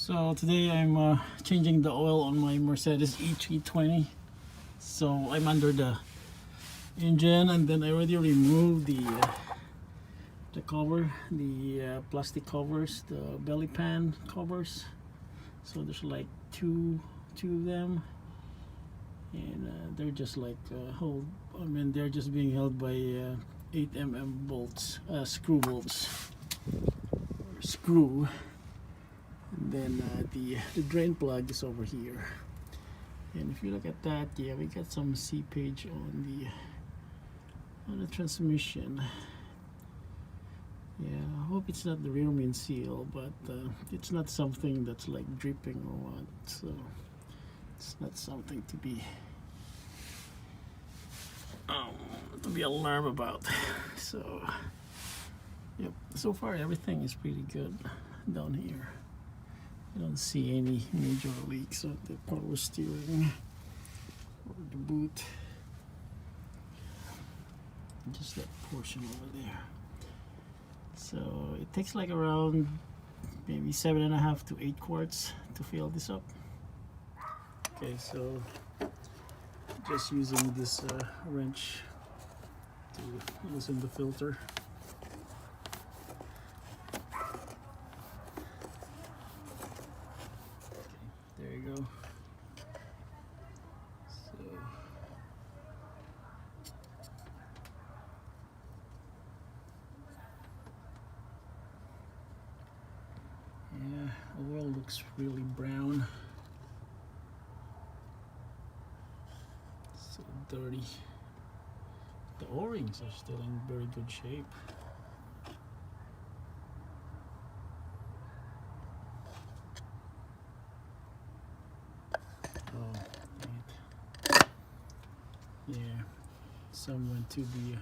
So today I'm changing the oil on my Mercedes E320. So I'm under the engine, and then I already removed the cover, the plastic covers, the belly pan covers. So there's like two of them, and they're just like they're just being held by 8mm bolts, screw bolts, or screw. And then the drain plug is over here, and if you look at that, yeah, we got some seepage on the transmission. Yeah, I hope it's not the rear main seal, but it's not something that's like dripping or what, so it's not something to be alarmed about. So yep, so far everything is pretty good down here. I don't see any major leaks on the power steering or the boot. Just that portion over there. So it takes like around maybe 7.5 to 8 quarts to fill this up. Okay, so just using this wrench to loosen the filter. There you go. So yeah, oil looks really brown. So dirty. The O-rings are still in very good shape. Oh, yeah, some went to the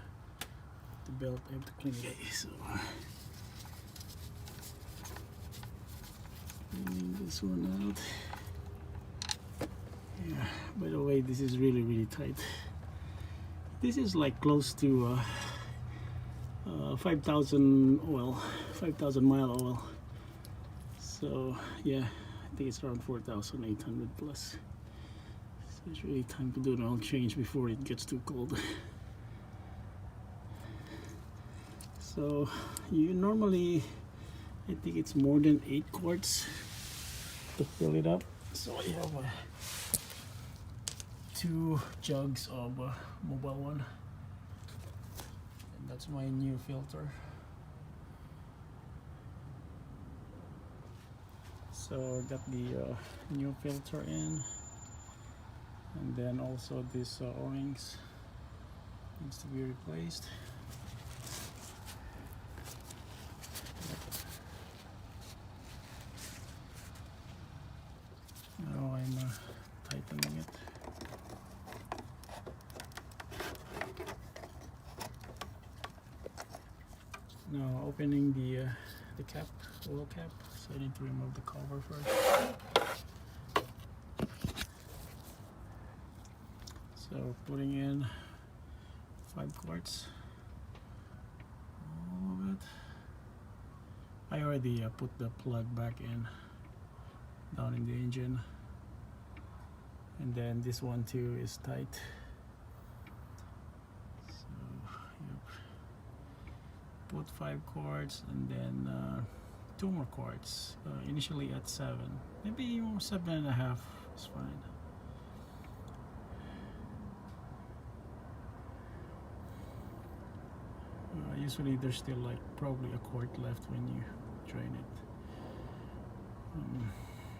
belt. I have to clean it. So cleaning this one out. Yeah. By the way, this is really tight. This is like close to 5,000 oil, 5,000 mile oil. So yeah, I think it's around 4,800 plus. So it's really time to do an oil change before it gets too cold. So you normally, I think it's more than 8 quarts to fill it up. So I have 2 jugs of Mobile One, and that's my new filter. So I got the new filter in, and then also this O-rings needs to be replaced. Now I'm tightening it. Now opening the cap, oil cap, so I need to remove the cover first. So putting in 5 quarts, all of it. I already put the plug back in, down in the engine, and then this one too is tight. Put 5 quarts, and then 2 more quarts, initially at 7, maybe 7.5 is fine. Usually there's still like probably a quart left when you drain it.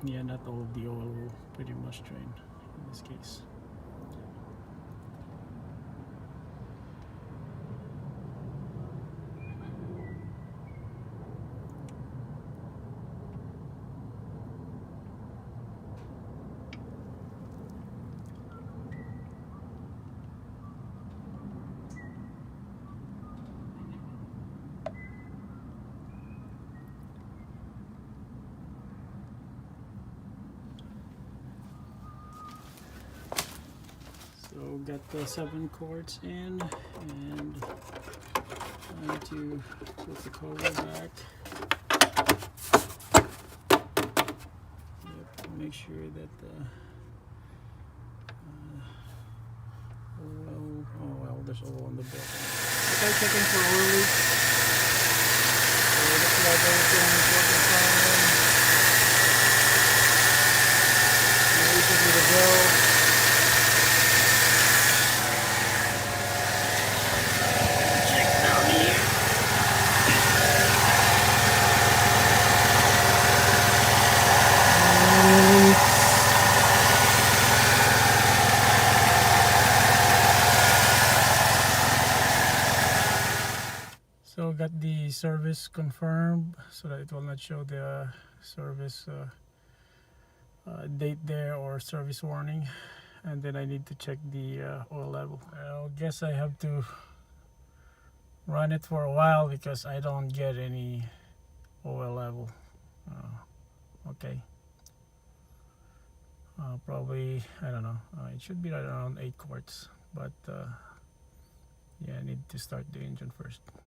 Yeah, not all of the oil will pretty much drain in this case. So got the 7 quarts in, and time to put the cover back. make sure that oil, oh well, there's oil on the belt. Okay, checking for oil leaks. So it looks like everything is working fine. No issues with the belt. Check down here. So got the service confirmed so that it will not show the service date there or service warning, and then I need to check the oil level. I guess I have to run it for a while because I don't get any oil level. Okay, probably, I don't know, it should be right around 8 quarts, but yeah, I need to start the engine first.